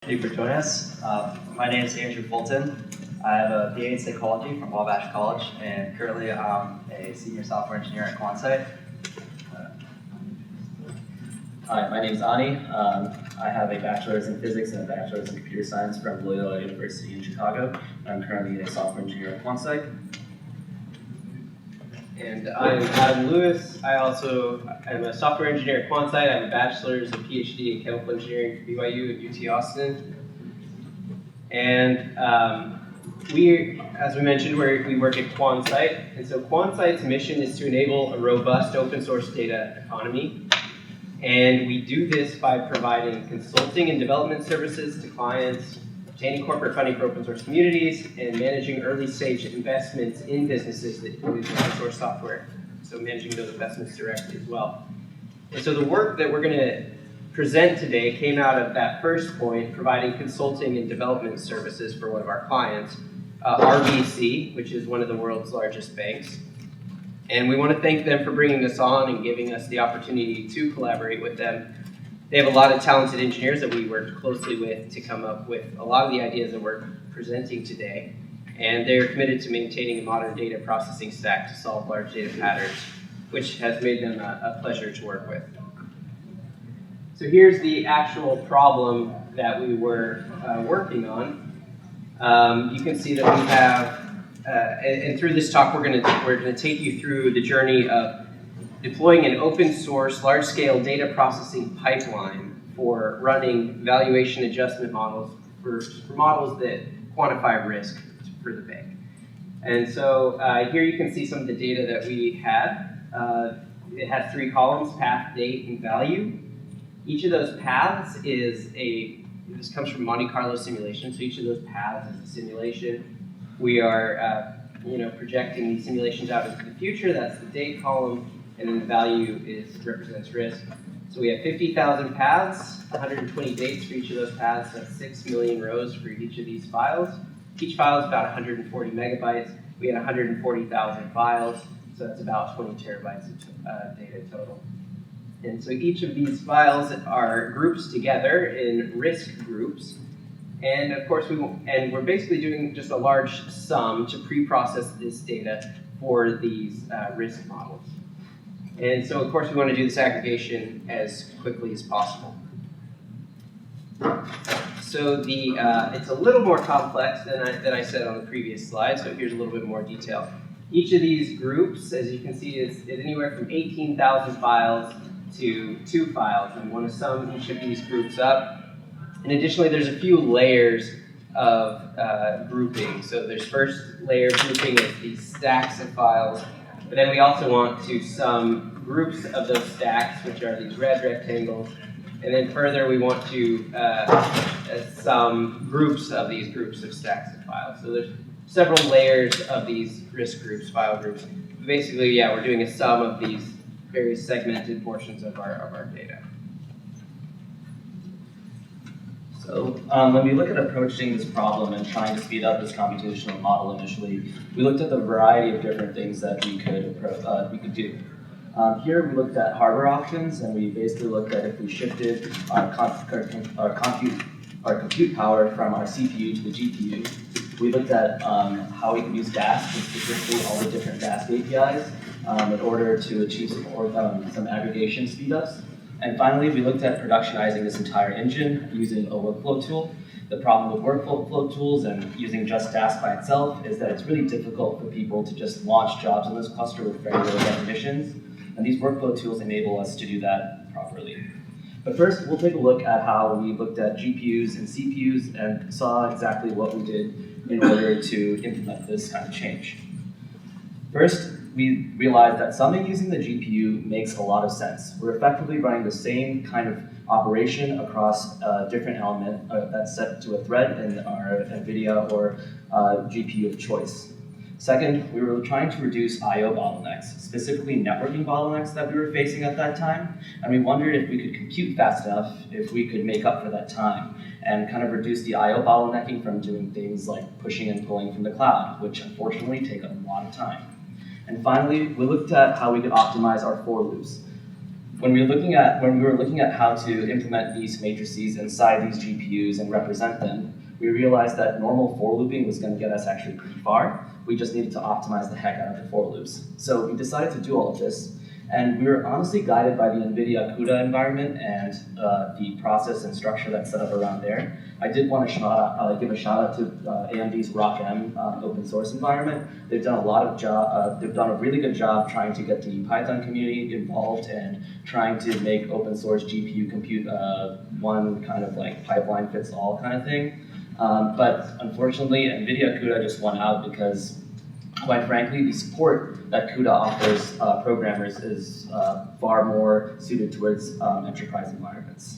Thank you for joining us. My name is Andrew Fulton. I have a BA in psychology from Wabash College, and currently I'm a senior software engineer at Quantsite. Hi, my name is Ani. I have a bachelor's in physics and a bachelor's in computer science from Loyola University in Chicago. I'm currently a software engineer at Quantsite. And I'm Adam Lewis. I also am a software engineer at Quantsite. I have a bachelor's and PhD in chemical engineering from BYU and UT Austin. And as we mentioned, we work at Quantsite. And so Quantsite's mission is to enable a robust open source data economy. And we do this by providing consulting and development services to clients, obtaining corporate funding for open source communities, and managing early stage investments in businesses that use open source software. So managing those investments directly as well. And so the work that we're going to present today came out of that first point, providing consulting and development services for one of our clients, RBC, which is one of the world's largest banks. And we want to thank them for bringing us on and giving us the opportunity to collaborate with them. They have a lot of talented engineers that we worked closely with to come up with a lot of the ideas that we're presenting today. And they're committed to maintaining a modern data processing stack to solve large data patterns, which has made them a pleasure to work with. So here's the actual problem that we were working on. You can see that we have, and through this talk, we're going to take you through the journey of deploying an open source, large-scale data processing pipeline for running valuation adjustment models for models that quantify risk for the bank. And so here you can see some of the data that we had. It has 3 columns: path, date, and value. Each of those paths this comes from Monte Carlo simulation, so each of those paths is a simulation. We are projecting these simulations out into the future. That's the date column. And then the value represents risk. So we have 50,000 paths, 120 dates for each of those paths. That's 6 million rows for each of these files. Each file is about 140 megabytes. We had 140,000 files, so that's about 20 terabytes of data total. And so each of these files are grouped together in risk groups. And of course, we're basically doing just a large sum to pre-process this data for these risk models. And so, of course, we want to do this aggregation as quickly as possible. So it's a little more complex than I said on the previous slide, so here's a little bit more detail. Each of these groups, as you can see, is anywhere from 18,000 files to 2 files, and we want to sum each of these groups up. And additionally, there's a few layers of grouping. So there's first layer grouping of these stacks of files, but then we also want to sum groups of those stacks, which are these red rectangles. And then further, we want to sum groups of these groups of stacks of files. So there's several layers of these risk groups, file groups. Basically, yeah, we're doing a sum of these various segmented portions of our data. So when we look at approaching this problem and trying to speed up this computational model initially, we looked at the variety of different things that we could do. Here we looked at hardware options, and we basically looked at if we shifted our compute power from our CPU to the GPU. We looked at how we could use Dask, and specifically all the different Dask APIs, in order to achieve some aggregation speedups. And finally, we looked at productionizing this entire engine using a workflow tool. The problem with workflow tools and using just Dask by itself is that it's really difficult for people to just launch jobs in this cluster with very little definitions. And these workflow tools enable us to do that properly. But first, we'll take a look at how we looked at GPUs and CPUs and saw exactly what we did in order to implement this kind of change. First, we realized that summing using the GPU makes a lot of sense. We're effectively running the same kind of operation across a different element that's set to a thread in our NVIDIA or GPU of choice. Second, we were trying to reduce I/O bottlenecks, specifically networking bottlenecks that we were facing at that time, and we wondered if we could compute fast enough, if we could make up for that time, and kind of reduce the I/O bottlenecking from doing things like pushing and pulling from the cloud, which unfortunately take a lot of time. And finally, we looked at how we could optimize our for loops. When we were looking at how to implement these matrices inside these GPUs and represent them, we realized that normal for looping was going to get us actually pretty far. We just needed to optimize the heck out of the for loops. So we decided to do all of this, and we were honestly guided by the NVIDIA CUDA environment and the process and structure that's set up around there. I did want to give a shout out to AMD's ROCm open source environment. They've done they've done a really good job trying to get the Python community involved and trying to make open source GPU compute one kind of like pipeline fits all kind of thing. But unfortunately, NVIDIA CUDA just won out because, quite frankly, the support that CUDA offers programmers is far more suited towards enterprise environments.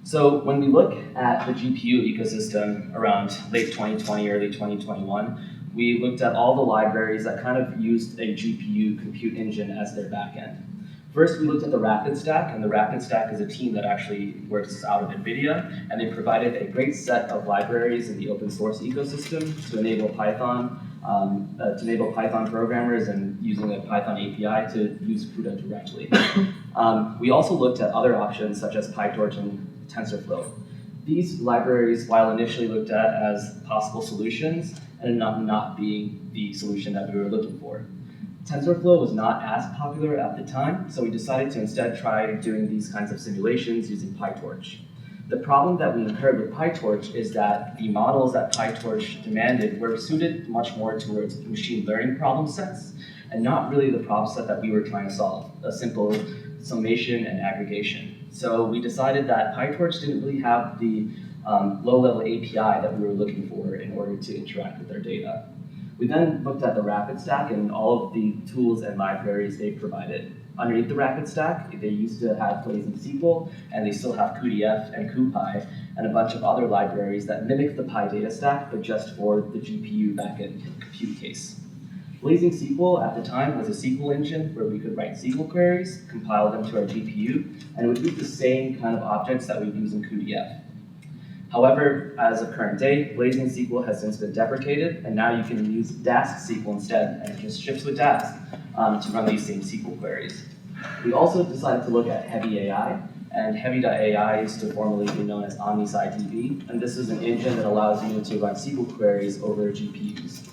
So when we look at the GPU ecosystem around late 2020, early 2021, we looked at all the libraries that kind of used a GPU compute engine as their backend. First, we looked at the Rapid Stack, and the Rapid Stack is a team that actually works out of NVIDIA, and they provided a great set of libraries in the open source ecosystem to enable Python programmers and using a Python API to use CUDA directly. We also looked at other options such as PyTorch and TensorFlow. These libraries, while initially looked at as possible solutions, ended up not being the solution that we were looking for. TensorFlow was not as popular at the time, so we decided to instead try doing these kinds of simulations using PyTorch. The problem that we incurred with PyTorch is that the models that PyTorch demanded were suited much more towards machine learning problem sets, and not really the problem set that we were trying to solve, a simple summation and aggregation. So we decided that PyTorch didn't really have the low-level API that we were looking for in order to interact with our data. We then looked at the Rapid Stack and all of the tools and libraries they provided. Underneath the Rapid Stack, they used to have BlazingSQL, and they still have cuDF and cuPy, and a bunch of other libraries that mimic the PyData stack, but just for the GPU backend compute case. BlazingSQL at the time was a SQL engine where we could write SQL queries, compile them to our GPU, and it would use the same kind of objects that we'd use in cuDF. However, as of current day, BlazingSQL has since been deprecated, and now you can use Dask SQL instead, and it just ships with Dask to run these same SQL queries. We also decided to look at Heavy.AI, and Heavy.AI used to formerly be known as OmnisciDB, and this is an engine that allows you to run SQL queries over GPUs.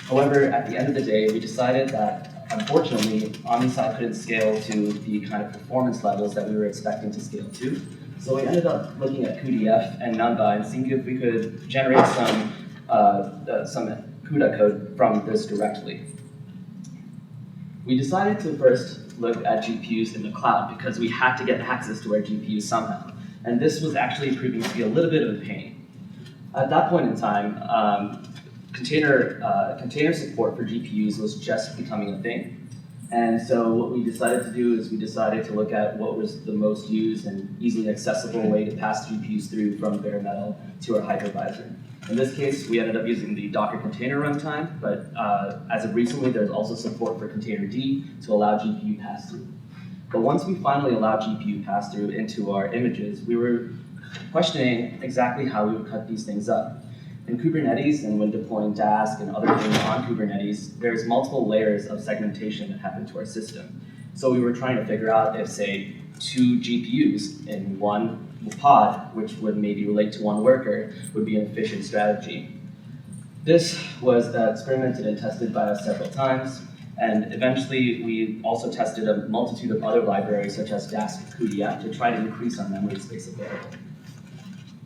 However, at the end of the day, we decided that, unfortunately, OmnisciDB couldn't scale to the kind of performance levels that we were expecting to scale to. So we ended up looking at cuDF and Numba and seeing if we could generate some CUDA code from this directly. We decided to first look at GPUs in the cloud because we had to get access to our GPUs somehow. And this was actually proving to be a little bit of a pain. At that point in time, container support for GPUs was just becoming a thing. And so what we decided to do is we decided to look at what was the most used and easily accessible way to pass GPUs through from bare metal to our hypervisor. In this case, we ended up using the Docker container runtime, but as of recently, there's also support for containerd to allow GPU pass-through. But once we finally allowed GPU pass-through into our images, we were questioning exactly how we would cut these things up. In Kubernetes and when deploying Dask and other things on Kubernetes, there's multiple layers of segmentation that happen to our system. So we were trying to figure out if, say, 2 GPUs in one pod, which would maybe relate to one worker, would be an efficient strategy. This was experimented and tested by us several times, and eventually we also tested a multitude of other libraries such as Dask and cuDF to try to increase our memory space available.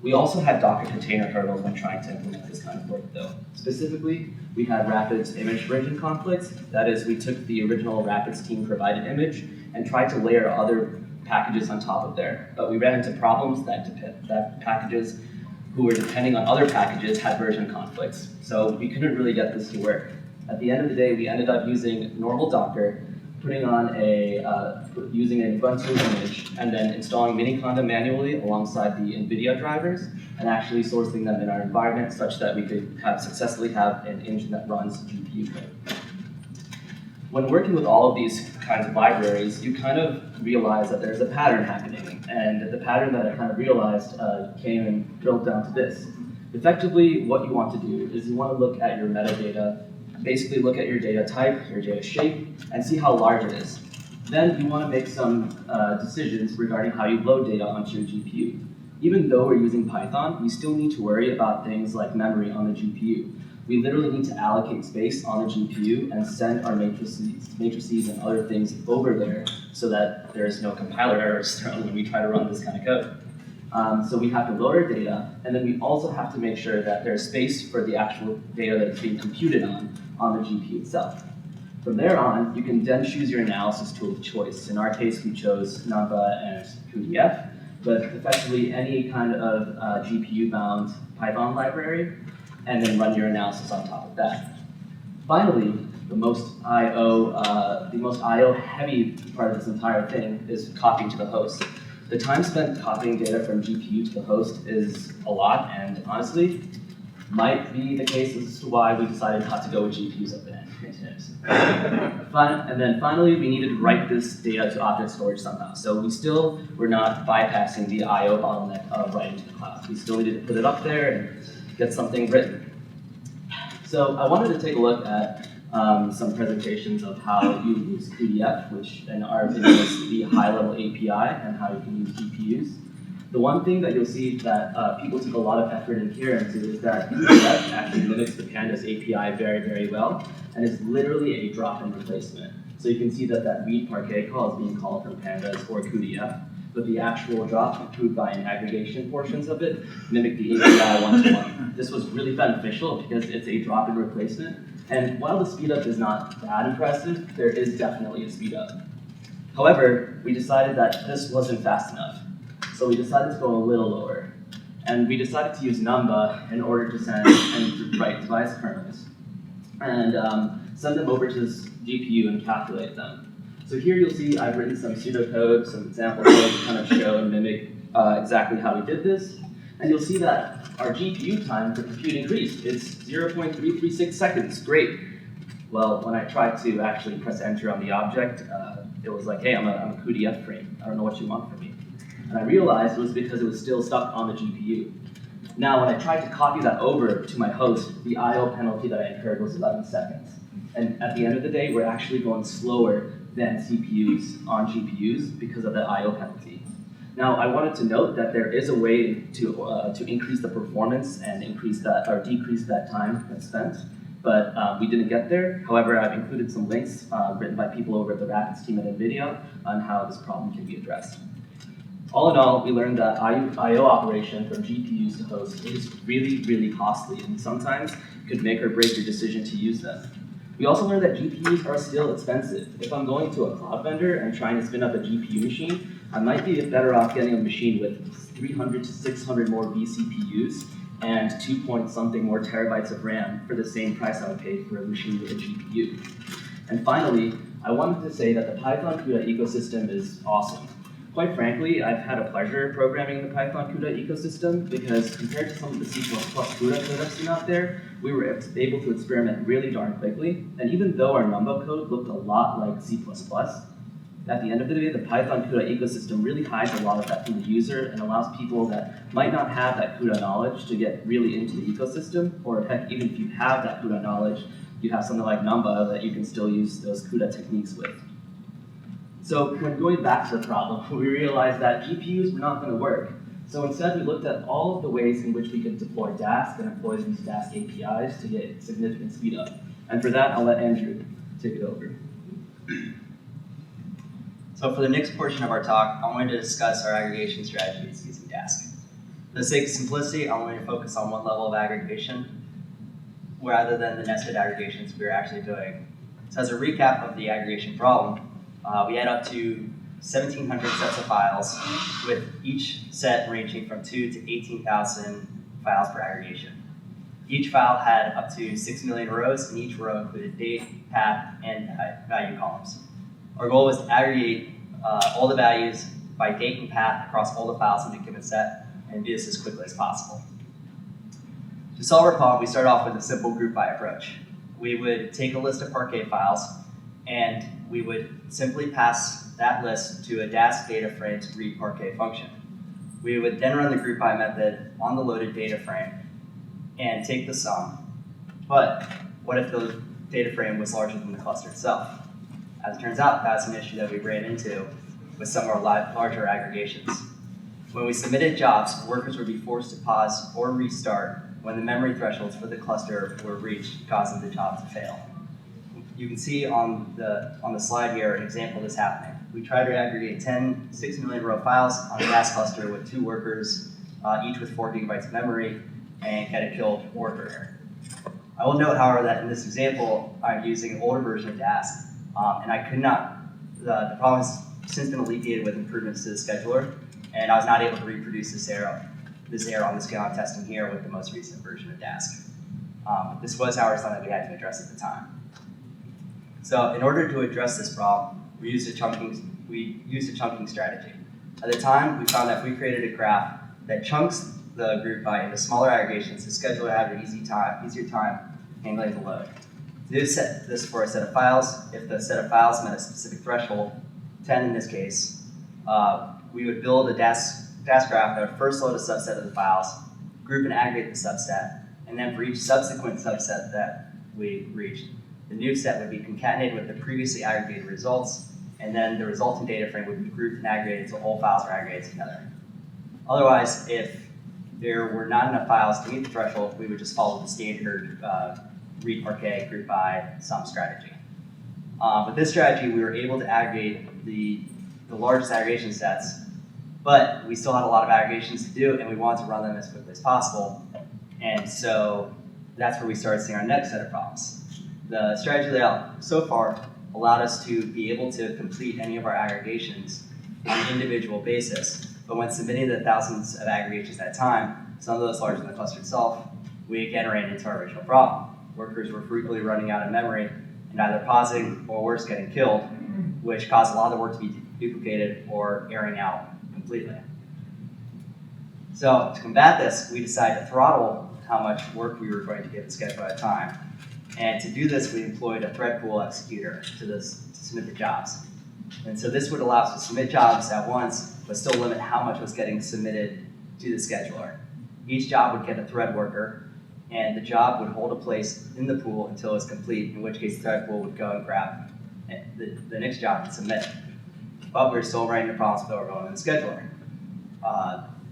We also had Docker container hurdles when trying to implement this kind of work, though. Specifically, we had Rapid's image version conflicts. That is, we took the original Rapid's team provided image and tried to layer other packages on top of there. But we ran into problems that packages who were depending on other packages had version conflicts. So we couldn't really get this to work. At the end of the day, we ended up using normal Docker, putting on using an Ubuntu image, and then installing Miniconda manually alongside the NVIDIA drivers, and actually sourcing them in our environment such that we could successfully have an engine that runs GPU code. When working with all of these kinds of libraries, you kind of realize that there's a pattern happening, and the pattern that I kind of realized came and drilled down to this. Effectively, what you want to do is you want to look at your metadata, basically look at your data type, your data shape, and see how large it is. Then you want to make some decisions regarding how you load data onto your GPU. Even though we're using Python, we still need to worry about things like memory on the GPU. We literally need to allocate space on the GPU and send our matrices and other things over there so that there's no compiler errors thrown when we try to run this kind of code. So we have to load our data, and then we also have to make sure that there's space for the actual data that's being computed on the GPU itself. From there on, you can then choose your analysis tool of choice. In our case, we chose NumPy and cuDF, but effectively any kind of GPU-bound Python library, and then run your analysis on top of that. Finally, the most I/O-heavy part of this entire thing is copying to the host. The time spent copying data from GPU to the host is a lot, and honestly, might be the case as to why we decided not to go with GPUs up in containers. And then finally, we needed to write this data to object storage somehow. So we're not bypassing the I/O bottleneck of writing to the cloud. We still needed to put it up there and get something written. So I wanted to take a look at some presentations of how you use cuDF, which in our opinion is the high-level API, and how you can use GPUs. The one thing that you'll see that people took a lot of effort in here into is that cuDF actually mimics the Pandas API very, very well, and is literally a drop-in replacement. So you can see that read parquet call is being called from Pandas or cuDF, but the actual drop by and aggregation portions of it mimic the API one-to-one. This was really beneficial because it's a drop-in replacement, and while the speedup is not that impressive, there is definitely a speedup. However, we decided that this wasn't fast enough. So we decided to go a little lower. And we decided to use Numba in order to send and write device kernels and send them over to this GPU and calculate them. So here you'll see I've written some pseudocode, some example code to kind of show and mimic exactly how we did this. And you'll see that our GPU time for compute increased. It's 0.336 seconds, great. Well, when I tried to actually press enter on the object, it was like, hey, I'm a cuDF frame. I don't know what you want from me. And I realized it was because it was still stuck on the GPU. Now, when I tried to copy that over to my host, the I/O penalty that I incurred was 11 seconds. And at the end of the day, we're actually going slower than CPUs on GPUs because of the I/O penalty. Now, I wanted to note that there is a way to increase the performance and increase that or decrease that time that's spent, but we didn't get there. However, I've included some links written by people over at the Rapids team at NVIDIA on how this problem can be addressed. All in all, we learned that I/O operation from GPUs to hosts is really, really costly, and sometimes could make or break your decision to use them. We also learned that GPUs are still expensive. If I'm going to a cloud vendor and trying to spin up a GPU machine, I might be better off getting a machine with 300 to 600 more vCPUs and 2-point-something more terabytes of RAM for the same price I would pay for a machine with a GPU. And finally, I wanted to say that the Python CUDA ecosystem is awesome. Quite frankly, I've had a pleasure programming in the Python CUDA ecosystem because compared to some of the C++ CUDA code I've seen out there, we were able to experiment really darn quickly. And even though our Numba code looked a lot like C++, at the end of the day, the Python CUDA ecosystem really hides a lot of that from the user and allows people that might not have that CUDA knowledge to get really into the ecosystem, or heck, even if you have that CUDA knowledge, you have something like Numba that you can still use those CUDA techniques with. So when going back to the problem, we realized that GPUs were not going to work. So instead, we looked at all of the ways in which we could deploy Dask and employ these Dask APIs to get significant speed up. And for that, I'll let Andrew take it over. So for the next portion of our talk, I'm going to discuss our aggregation strategies using Dask. For the sake of simplicity, I'm going to focus on one level of aggregation rather than the nested aggregations we're actually doing. So as a recap of the aggregation problem, we had up to 1,700 sets of files, with each set ranging from 2 to 18,000 files per aggregation. Each file had up to 6 million rows, and each row included date, path, and value columns. Our goal was to aggregate all the values by date and path across all the files in a given set, and do this as quickly as possible. To solve our problem, we started off with a simple group by approach. We would take a list of Parquet files, and we would simply pass that list to a Dask data frame to read Parquet function. We would then run the group by method on the loaded data frame and take the sum. But what if the data frame was larger than the cluster itself? As it turns out, that's an issue that we ran into with some of our larger aggregations. When we submitted jobs, workers would be forced to pause or restart when the memory thresholds for the cluster were reached, causing the job to fail. You can see on the slide here an example of this happening. We tried to aggregate 10 6 million row files on a Dask cluster with 2 workers, each with 4 gigabytes of memory, and get a killed worker here. I will note, however, that in this example, I'm using an older version of Dask, and I could not, the problem has since been alleviated with improvements to the scheduler, and I was not able to reproduce this error on the scale I'm testing here with the most recent version of Dask. This was, however, something that we had to address at the time. So in order to address this problem, we used a chunking strategy. At the time, we found that if we created a graph that chunks the group by into smaller aggregations, the scheduler had an easier time handling the load. To do this for a set of files, if the set of files met a specific threshold, 10 in this case, we would build a Dask graph that would first load a subset of the files, group and aggregate the subset, and then for each subsequent subset that we reached, the new set would be concatenated with the previously aggregated results, and then the resulting data frame would be grouped and aggregated so all files are aggregated together. Otherwise, if there were not enough files to meet the threshold, we would just follow the standard read parquet group by sum strategy. With this strategy, we were able to aggregate the largest aggregation sets, but we still had a lot of aggregations to do, and we wanted to run them as quickly as possible. And so that's where we started seeing our next set of problems. The strategy layout so far allowed us to be able to complete any of our aggregations on an individual basis. But when submitting the thousands of aggregations at a time, some of those larger than the cluster itself, we again ran into our original problem. Workers were frequently running out of memory and either pausing or worse, getting killed, which caused a lot of the work to be duplicated or airing out completely. So to combat this, we decided to throttle how much work we were going to give the scheduler at a time. And to do this, we employed a thread pool executor to submit the jobs. And so this would allow us to submit jobs at once, but still limit how much was getting submitted to the scheduler. Each job would get a thread worker, and the job would hold a place in the pool until it was complete, in which case the thread pool would go and grab the next job and submit it. But we're still running into problems with overloading the scheduler.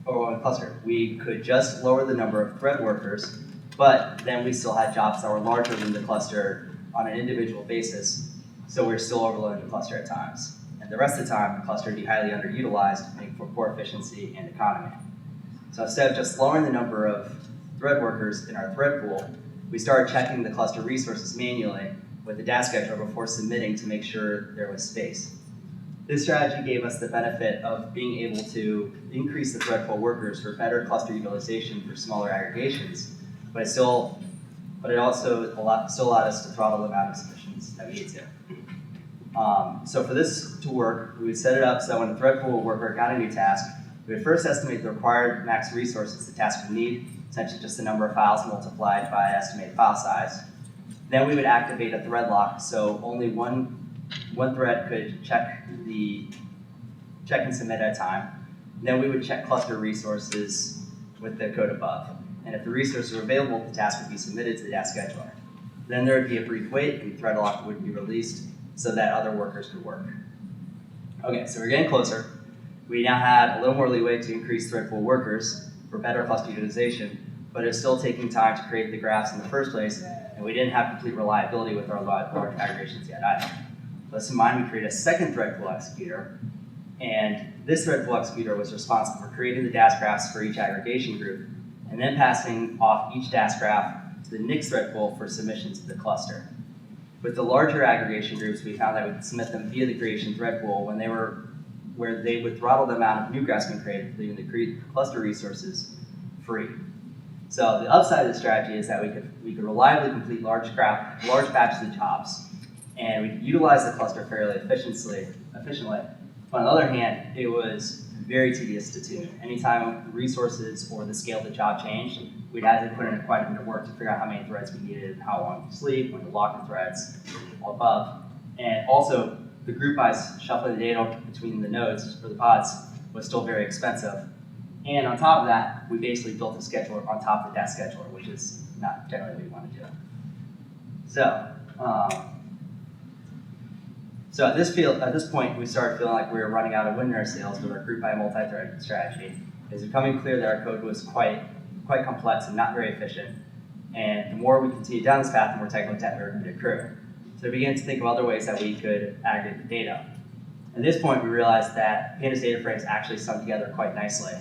Overloading the cluster. We could just lower the number of thread workers, but then we still had jobs that were larger than the cluster on an individual basis, so we're still overloading the cluster at times. And the rest of the time, the cluster would be highly underutilized, making for poor efficiency and economy. So instead of just lowering the number of thread workers in our thread pool, we started checking the cluster resources manually with the Dask scheduler before submitting to make sure there was space. This strategy gave us the benefit of being able to increase the thread pool workers for better cluster utilization for smaller aggregations, but it also still allowed us to throttle the amount of submissions that we need to. So for this to work, we would set it up so that when the thread pool worker got a new task, we would first estimate the required max resources the task would need, essentially just the number of files multiplied by an estimated file size. Then we would activate a thread lock, so only one thread could check and submit at a time. Then we would check cluster resources with the code above. And if the resources were available, the task would be submitted to the Dask scheduler. Then there would be a brief wait, and the thread lock would be released so that other workers could work. Okay, so we're getting closer. We now had a little more leeway to increase thread pool workers for better cluster utilization, but it's still taking time to create the graphs in the first place, and we didn't have complete reliability with our large aggregations yet either. Let's in mind, we created a second thread pool executor, and this thread pool executor was responsible for creating the Dask graphs for each aggregation group, and then passing off each Dask graph to the next thread pool for submission to the cluster. With the larger aggregation groups, we found that we could submit them via the creation thread pool where they would throttle the amount of new graphs being created, leaving the cluster resources free. So the upside of the strategy is that we could reliably complete large batches of jobs, and we could utilize the cluster fairly efficiently. But on the other hand, it was very tedious to tune. Anytime the resources or the scale of the job changed, we'd have to put in quite a bit of work to figure out how many threads we needed, how long to sleep, when to lock the threads, all above. And also, the group by shuffling the data between the nodes for the pods was still very expensive. And on top of that, we basically built a scheduler on top of the Dask scheduler, which is not generally what we want to do. So, So at this point, we started feeling like we were running out of wind in our sails with our group by multi-thread strategy. It was becoming clear that our code was quite complex and not very efficient. And the more we continued down this path, the more technical debt we were going to accrue. So we began to think of other ways that we could aggregate the data. At this point, we realized that Pandas data frames actually sum together quite nicely.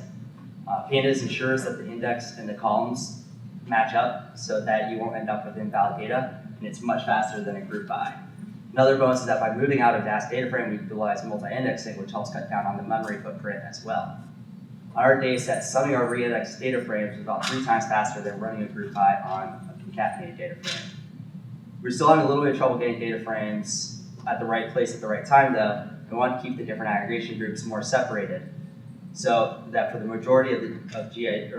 Pandas ensures that the index and the columns match up so that you won't end up with invalid data, and it's much faster than a group by. Another bonus is that by moving out of Dask data frame, we utilize multi-indexing, which helps cut down on the memory footprint as well. On our data set, summing our re-indexed data frames is about 3 times faster than running a group by on a concatenated data frame. We're still having a little bit of trouble getting data frames at the right place at the right time, though. We want to keep the different aggregation groups more separated, so that for the majority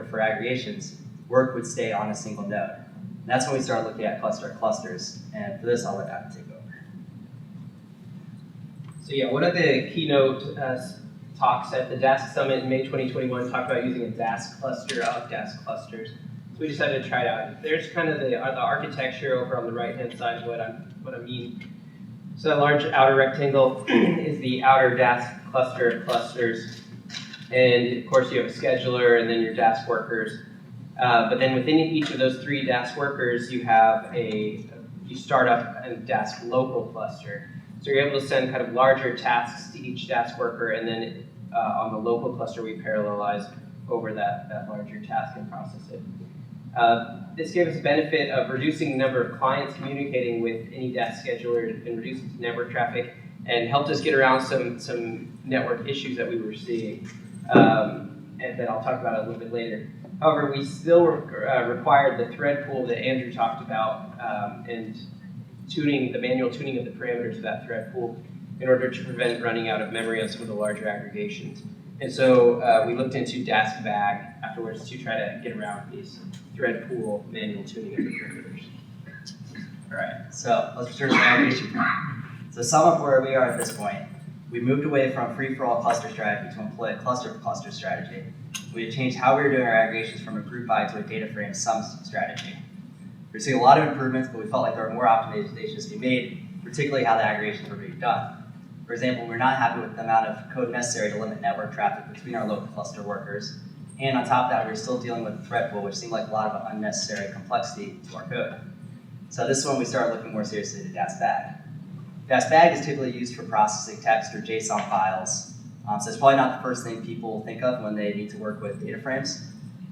for aggregations, work would stay on a single node. And that's when we started looking at clusters. And for this, I'll let Adam take over. So yeah, one of the keynote talks at the Dask Summit in May 2021 talked about using a Dask cluster of Dask clusters. So we decided to try it out. There's kind of the architecture over on the right-hand side of what I mean. So that large outer rectangle is the outer Dask cluster of clusters. And of course you have a scheduler and then your Dask workers. But then within each of those 3 Dask workers, you start up a Dask local cluster. So you're able to send kind of larger tasks to each Dask worker, and then on the local cluster, we parallelize over that larger task and process it. This gave us a benefit of reducing the number of clients communicating with any Dask scheduler and reducing network traffic, and helped us get around some network issues that we were seeing, and that I'll talk about a little bit later. However, we still required the thread pool that Andrew talked about, and the manual tuning of the parameters of that thread pool in order to prevent running out of memory on some of the larger aggregations. And so we looked into Dask bag afterwards to try to get around these thread pool manual tuning of the parameters. All right, so let's return to the aggregation point. So sum up where we are at this point. We moved away from free-for-all cluster strategy to employ a cluster-for-cluster strategy. We had changed how we were doing our aggregations from a group by to a data frame sum strategy. We're seeing a lot of improvements, but we felt like there were more optimizations to be made, particularly how the aggregations were being done. For example, we're not happy with the amount of code necessary to limit network traffic between our local cluster workers. And on top of that, we're still dealing with the thread pool, which seemed like a lot of unnecessary complexity to our code. So this is when we started looking more seriously at Dask bag. Dask bag is typically used for processing text or JSON files. So it's probably not the first thing people think of when they need to work with data frames.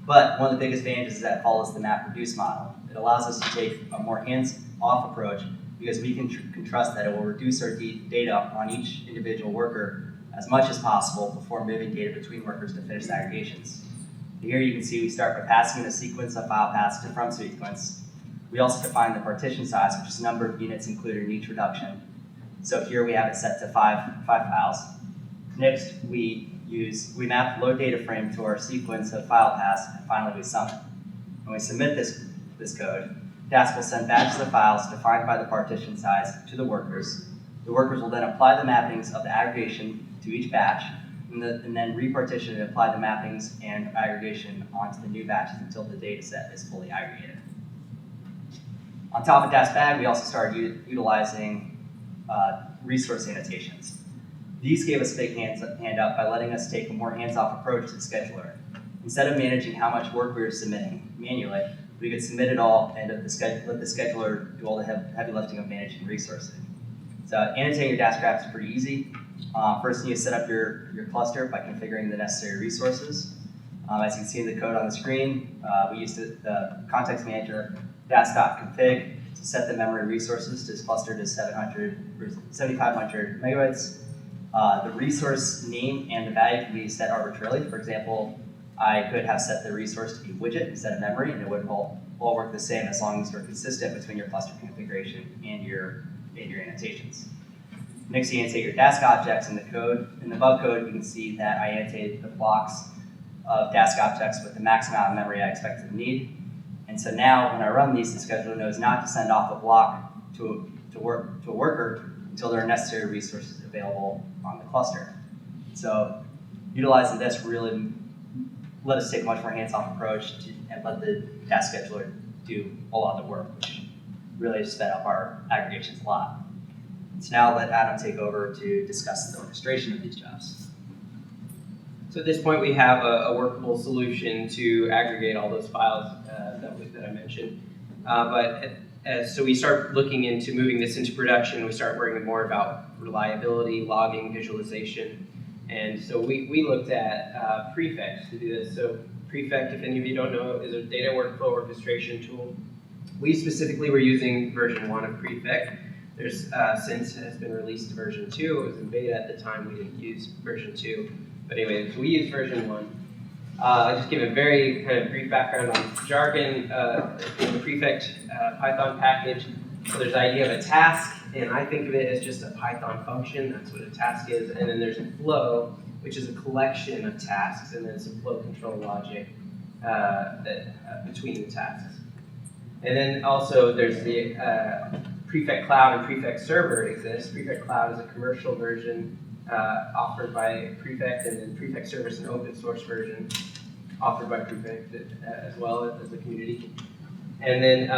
But one of the biggest advantages is that it follows the map reduce model. It allows us to take a more hands-off approach because we can trust that it will reduce our data on each individual worker as much as possible before moving data between workers to finish the aggregations. Here you can see we start by passing in a sequence of file paths to from sequence. We also define the partition size, which is the number of units included in each reduction. So here we have it set to five files. Next, we map load data frame to our sequence of file paths, and finally we sum it. When we submit this code, Dask will send batches of files defined by the partition size to the workers. The workers will then apply the mappings of the aggregation to each batch, and then repartition and apply the mappings and aggregation onto the new batches until the data set is fully aggregated. On top of Dask bag, we also started utilizing resource annotations. These gave us a big hand up by letting us take a more hands-off approach to the scheduler. Instead of managing how much work we were submitting manually, we could submit it all and let the scheduler do all the heavy lifting of managing resources. So annotating your Dask graph is pretty easy. First, you need to set up your cluster by configuring the necessary resources. As you can see in the code on the screen, we used the context manager dask.config to set the memory resources to this cluster to 7,500 megabytes. The resource name and the value can be set arbitrarily. For example, I could have set the resource to be widget instead of memory, and it would all work the same as long as you're consistent between your cluster configuration and your annotations. Next, you annotate your Dask objects in the code. In the above code, you can see that I annotated the blocks of Dask objects with the max amount of memory I expect to need. And so now, when I run these, the scheduler knows not to send off a block to a worker until there are necessary resources available on the cluster. So utilizing this really let us take a much more hands-off approach and let the Dask scheduler do a lot of the work, which really sped up our aggregations a lot. So now I'll let Adam take over to discuss the orchestration of these jobs. So at this point, we have a workable solution to aggregate all those files that I mentioned. So we start looking into moving this into production. We start worrying more about reliability, logging, visualization. And so we looked at Prefect to do this. So Prefect, if any of you don't know, is a data workflow orchestration tool. We specifically were using version 1 of Prefect. There's since has been released to version 2. It was in beta at the time. We didn't use version 2. But anyway, so we use version 1. I'll just give a very kind of brief background on jargon in the Prefect Python package. So there's the idea of a task, and I think of it as just a Python function. That's what a task is. And then there's a flow, which is a collection of tasks, and then some flow control logic between the tasks. And then also there's the Prefect Cloud and Prefect Server exists. Prefect Cloud is a commercial version offered by Prefect, and then Prefect Server is an open source version offered by Prefect as well as the community. And then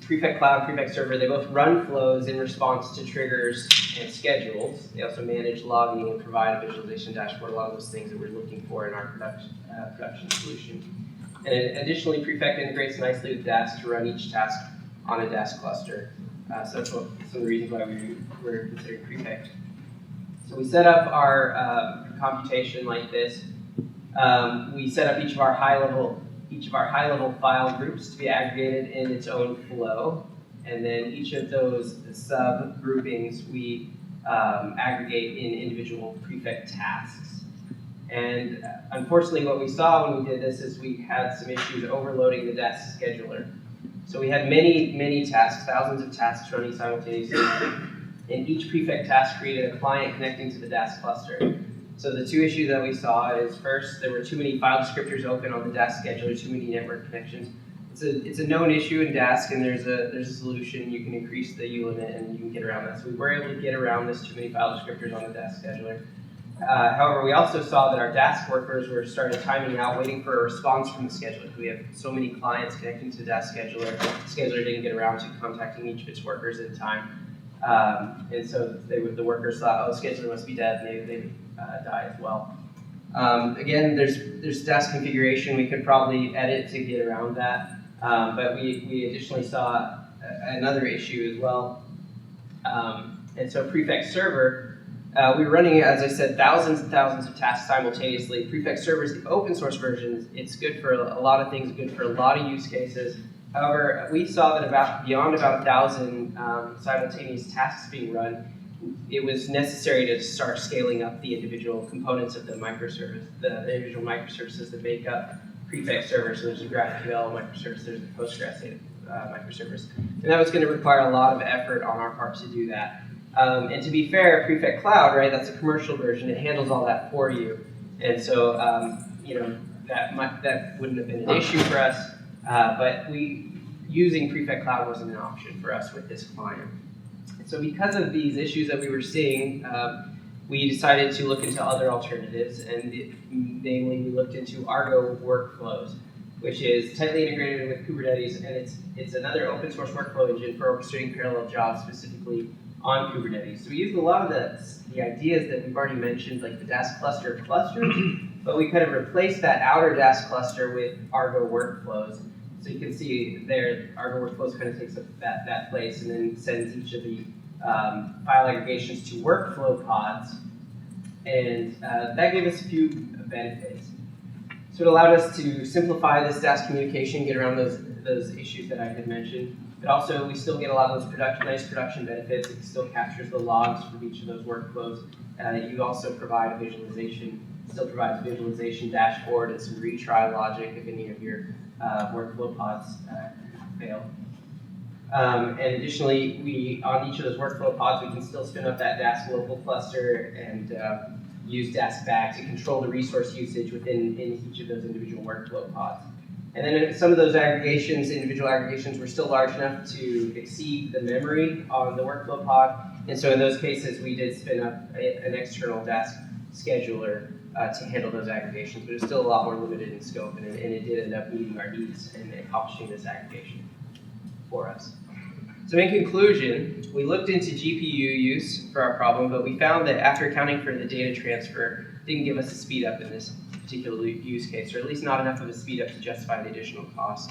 Prefect Cloud, Prefect Server, they both run flows in response to triggers and schedules. They also manage logging and provide a visualization dashboard, a lot of those things that we're looking for in our production solution. And additionally, Prefect integrates nicely with Dask to run each task on a Dask cluster. So that's some of the reasons why we're considering Prefect. So we set up our computation like this. We set up each of our high-level file groups to be aggregated in its own flow, and then each of those sub-groupings we aggregate in individual Prefect tasks. And unfortunately, what we saw when we did this is we had some issues overloading the Dask scheduler. So we had many tasks, thousands of tasks running simultaneously. And each Prefect task created a client connecting to the Dask cluster. So the two issues that we saw is first, there were too many file descriptors open on the Dask scheduler, too many network connections. It's a known issue in Dask, and there's a solution. You can increase the U limit, and you can get around that. So we were able to get around this too many file descriptors on the Dask scheduler. However, we also saw that our Dask workers were started timing out, waiting for a response from the scheduler. We have so many clients connecting to the Dask scheduler. The scheduler didn't get around to contacting each of its workers in time. And so the workers thought, oh, the scheduler must be dead, and they would die as well. Again, there's Dask configuration we could probably edit to get around that, but we additionally saw another issue as well. And so Prefect Server, we were running, as I said, thousands and thousands of tasks simultaneously. Prefect Server is the open source version. It's good for a lot of things, good for a lot of use cases. However, we saw that beyond about 1,000 simultaneous tasks being run, it was necessary to start scaling up the individual components of the microservice, the individual microservices that make up Prefect Server. So there's a GraphQL microservice, there's a Postgres microservice. And that was going to require a lot of effort on our part to do that. And to be fair, Prefect Cloud, right, that's a commercial version. It handles all that for you. And so, that wouldn't have been an issue for us. But using Prefect Cloud wasn't an option for us with this client. So because of these issues that we were seeing, we decided to look into other alternatives, and namely we looked into Argo Workflows, which is tightly integrated with Kubernetes, and it's another open source workflow engine for orchestrating parallel jobs specifically on Kubernetes. So we used a lot of the ideas that we've already mentioned, like the Dask clusters, but we kind of replaced that outer Dask cluster with Argo Workflows. So you can see there, Argo Workflows kind of takes up that place and then sends each of the file aggregations to workflow pods. And that gave us a few benefits. So it allowed us to simplify this Dask communication, get around those issues that I had mentioned. But also, we still get a lot of those nice production benefits. It still captures the logs from each of those workflows. You also provide a visualization, still provides a visualization dashboard and some retry logic if any of your workflow pods fail. And additionally, on each of those workflow pods, we can still spin up that Dask local cluster and use Dask back to control the resource usage within each of those individual workflow pods. And then some of those individual aggregations, were still large enough to exceed the memory on the workflow pod. And so in those cases, we did spin up an external Dask scheduler to handle those aggregations, but it's still a lot more limited in scope, and it did end up meeting our needs and accomplishing this aggregation for us. So in conclusion, we looked into GPU use for our problem, but we found that after accounting for the data transfer, it didn't give us a speed up in this particular use case, or at least not enough of a speed up to justify the additional cost.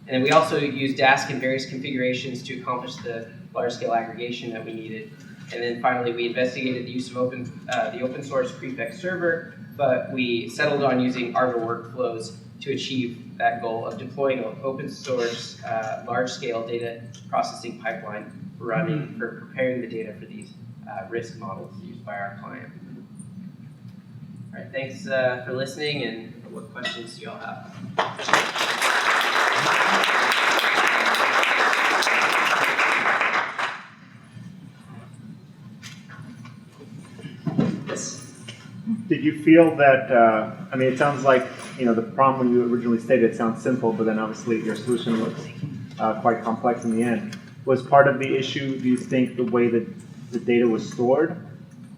And then we also used Dask in various configurations to accomplish the large scale aggregation that we needed. And then finally, we investigated the use of the open source Prefect server, but we settled on using Argo Workflows to achieve that goal of deploying an open source, large scale data processing pipeline running for preparing the data for these risk models used by our client. All right, thanks for listening, and what questions do you all have? Did you feel that, I mean, it sounds like, the problem when you originally stated it sounds simple, but then obviously your solution looks quite complex in the end. Was part of the issue, do you think, the way that the data was stored,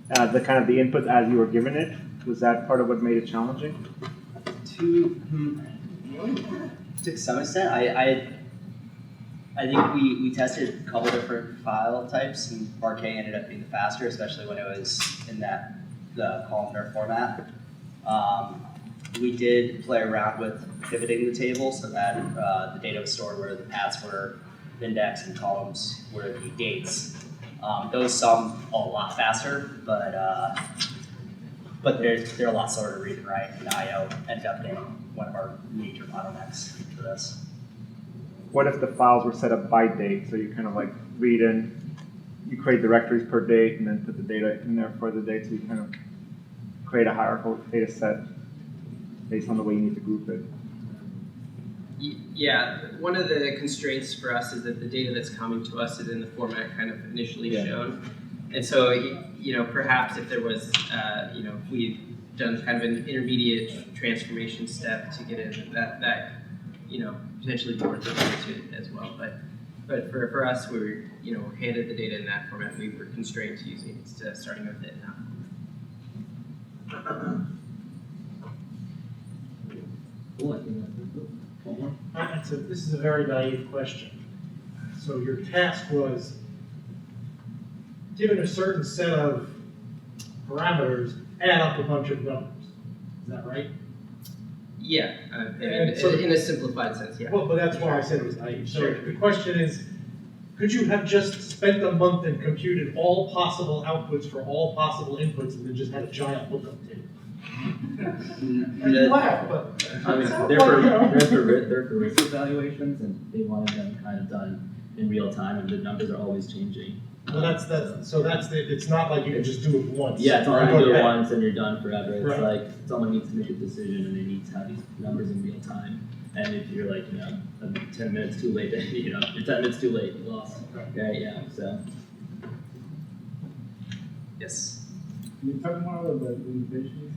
the kind of the input as you were given it? Was that part of what made it challenging? To some extent, I think we tested a couple different file types, and Parquet ended up being the faster, especially when it was in the columnar format. We did play around with pivoting the table so that the data was stored where the paths were indexed and columns were the dates. Those sum a lot faster, but they're a lot slower to read and write, and I/O ended up being one of our major bottlenecks for this. What if the files were set up by date? So you kind of like read in, you create directories per date and then put the data in there for the date, so you kind of create a hierarchical data set based on the way you need to group it. Yeah, one of the constraints for us is that the data that's coming to us is in the format kind of initially shown. And so, perhaps if there was, if we had done kind of an intermediate transformation step to get it, that potentially be worth looking into as well. But for us, we're handed the data in that format. We were constrained to using it, starting with it now. This is a very naive question. So your task was, given a certain set of parameters, add up a bunch of numbers. Is that right? Yeah, in a simplified sense, yeah. Well, but that's why I said it was naive. So Sure. the question is, could you have just spent a month and computed all possible outputs for all possible inputs and then just had a giant lookup table? You laugh, but I mean, sounds they're like, for risk evaluations, and they wanted them kind of done in real time, and the numbers are always changing. well, it's not like you can just do it once. Yeah, it's not like Or you do it back. once and you're done forever. It's Right. like someone needs to make a decision and they need to have these numbers in real time. And if you're like, 10 minutes too late, then you're 10 minutes too late, you lost. Okay, yeah, so. Yes. Can you talk more about the limitations,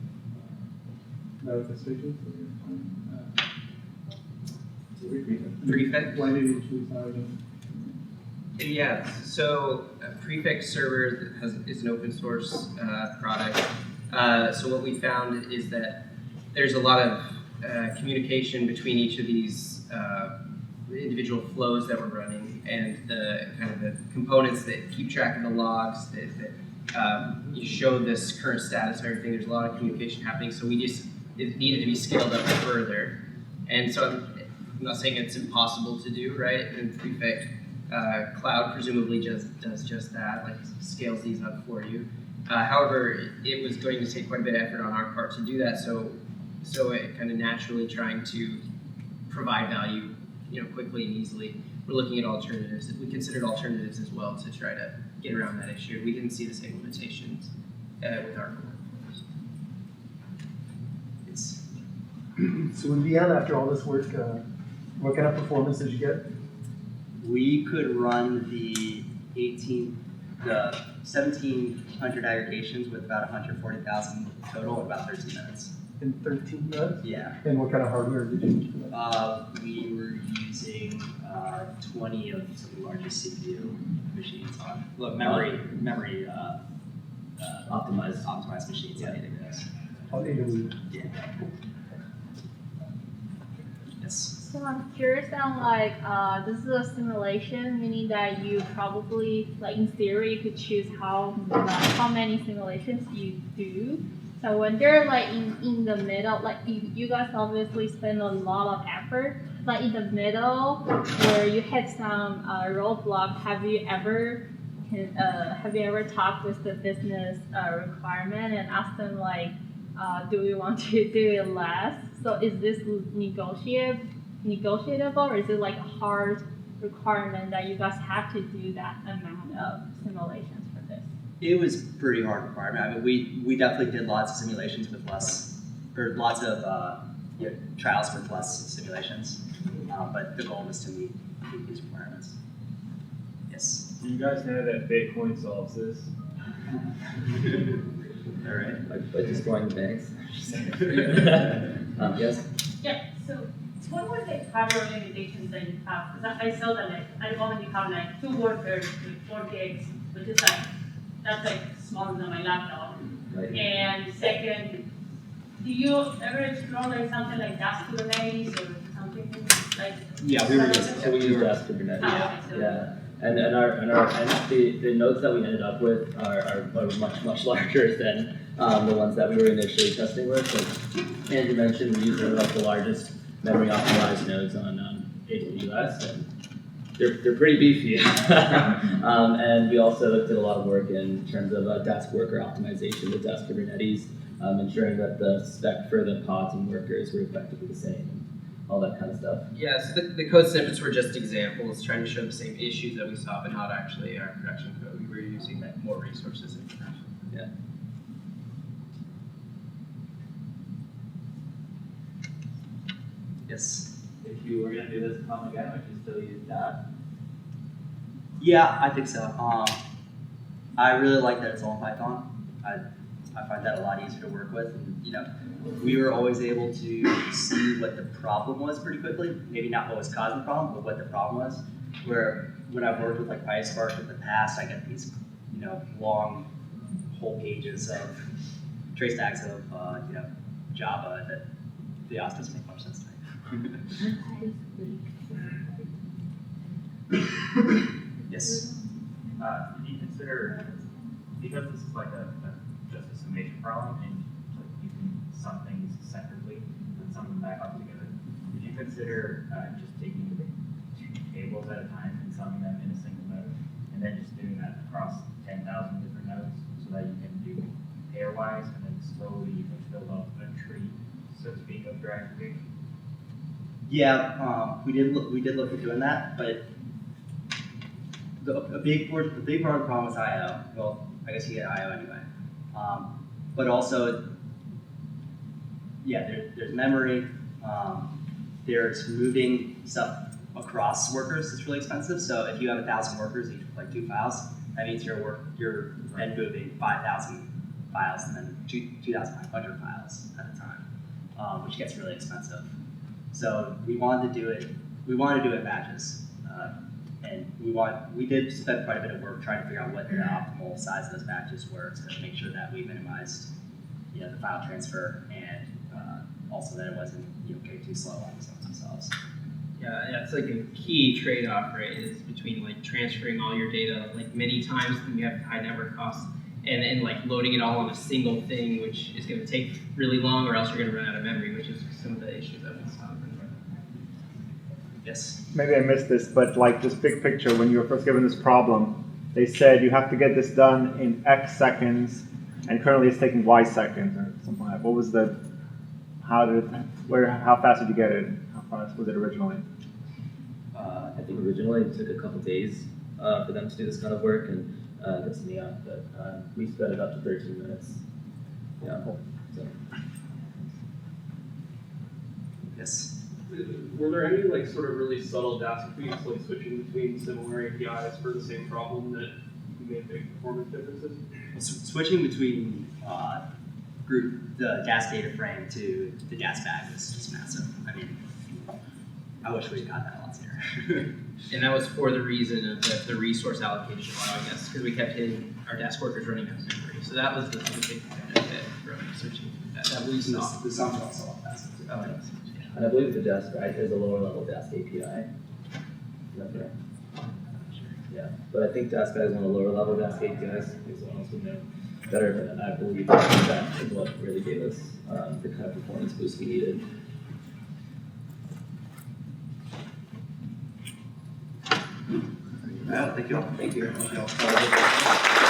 manifestations of your plan? Prefect? Why did you choose Argo? Yeah, so Prefect server is an open source product. So what we found is that there's a lot of communication between each of these individual flows that we're running, and the kind of the components that keep track of the logs that you show this current status of everything. There's a lot of communication happening, so it needed to be scaled up further. And so I'm not saying it's impossible to do, right? And Prefect Cloud presumably does just that, like scales these up for you. However, it was going to take quite a bit of effort on our part to do that, so it kind of naturally trying to provide value, quickly and easily. We're looking at alternatives. We considered alternatives as well to try to get around that issue. We didn't see the same limitations with our workflows. So in the end, after all this work, what kind of performance did you get? We could run the 1,700 aggregations with about 140,000 total in about 13 minutes. In 13 minutes? Yeah. And what kind of hardware did you use for that? We were using 20 of some of the largest CPU machines on memory optimized machines on AWS. On AWS. Yeah. Yes. So I'm curious on like, this is a simulation, meaning that you probably, like in theory, you could choose how many simulations you do. So I wonder, like in the middle, like you guys obviously spend a lot of effort. Like in the middle, where you had some roadblock, have you ever talked with the business requirement and asked them like, do we want to do it less? So is this negotiable, or is it like a hard requirement that you guys have to do that amount of simulations for this? It was pretty hard requirement. I mean, we definitely did lots of simulations with less, or lots of trials with less simulations. But the goal was to meet these requirements. Yes. Do you guys know that Bitcoin solves this? All right. By destroying the banks. Yes? Yeah, so what were the hardware limitations that you have? Because I saw that like, at the moment you have like 2 workers with 4 gigs, which is like, that's like smaller than my laptop. Right. And second, do you ever explore like something like Dask Kubernetes or something like? Yeah, we were So we use Dask Kubernetes. Okay, so- Yeah. And the nodes that we ended up with are much larger than the ones that we were initially testing with. Like Andrew mentioned, we use like the largest memory optimized nodes on AWS, and they're pretty beefy. And we also looked at a lot of work in terms of Dask worker optimization with Dask Kubernetes, ensuring that the spec for the pods and workers were effectively the same. All that kind of stuff. Yeah, so the code snippets were just examples trying to show the same issues that we saw, but not actually our production code. We were using more resources in production. Yeah. Yes. If you were going to do this come again, would you still use that? Yeah, I think so. I really like that it's all in Python. I find that a lot easier to work with. And, we were always able to see what the problem was pretty quickly. Maybe not what was causing the problem, but what the problem was. Where when I've worked with like PySpark in the past, I get these, long whole pages of trace stacks of, Java that the OS doesn't make much sense to me. Yes. Did you consider, because this is like just a summation problem, and like you can sum things separately and sum them back up together, did you consider just taking the 2 tables at a time and summing them in a single node, and then just doing that across 10,000 different nodes, so that you can do pairwise, and then slowly you can build up a tree, so to speak, of your aggregation? Yeah, we did look at doing that, but the big part of the problem is I/O. Well, I guess you get I/O anyway. But also, there's memory. There's moving stuff across workers. It's really expensive. So if you have 1,000 workers, each with like 2 files, that means you're then moving 5,000 files and then 2,500 files at a time, which gets really expensive. So we wanted to do it in batches. And we did spend quite a bit of work trying to figure out what the optimal size of those batches were to make sure that we minimized, the file transfer and also that it wasn't, getting too slow on the zones themselves. Yeah, it's like a key trade-off, right? Is between like transferring all your data like many times, then you have high network costs, and like loading it all on a single thing, which is going to take really long, or else you're going to run out of memory, which is some of the issues that we saw. Yes. Maybe I missed this, but like just big picture, when you were first given this problem, they said you have to get this done in X seconds, and currently it's taking Y seconds or something like that. What was how fast did you get it? How fast was it originally? I think originally it took a couple days for them to do this kind of work, and that's me up, but we sped it up to 13 minutes. Yeah. So. Yes. Were there any like sort of really subtle Dask tweaks, like switching between similar APIs for the same problem that made big performance differences? Switching between the Dask data frame to the Dask bag was just massive. I mean, I wish we had got that a lot sooner. And that was for the reason of the resource allocation law, I guess, because we kept hitting our Dask workers running out of memory. So that was the big benefit from switching to that we saw. The sum also a lot faster. Oh, yes. Yeah. And I believe the Dask is a lower level Dask API. Is that fair? Yeah, but I think Dask is one of the lower level Dask APIs. I think someone else would know better, but I believe that is what really gave us the kind of performance boost we needed. Yeah, thank you all. Thank you.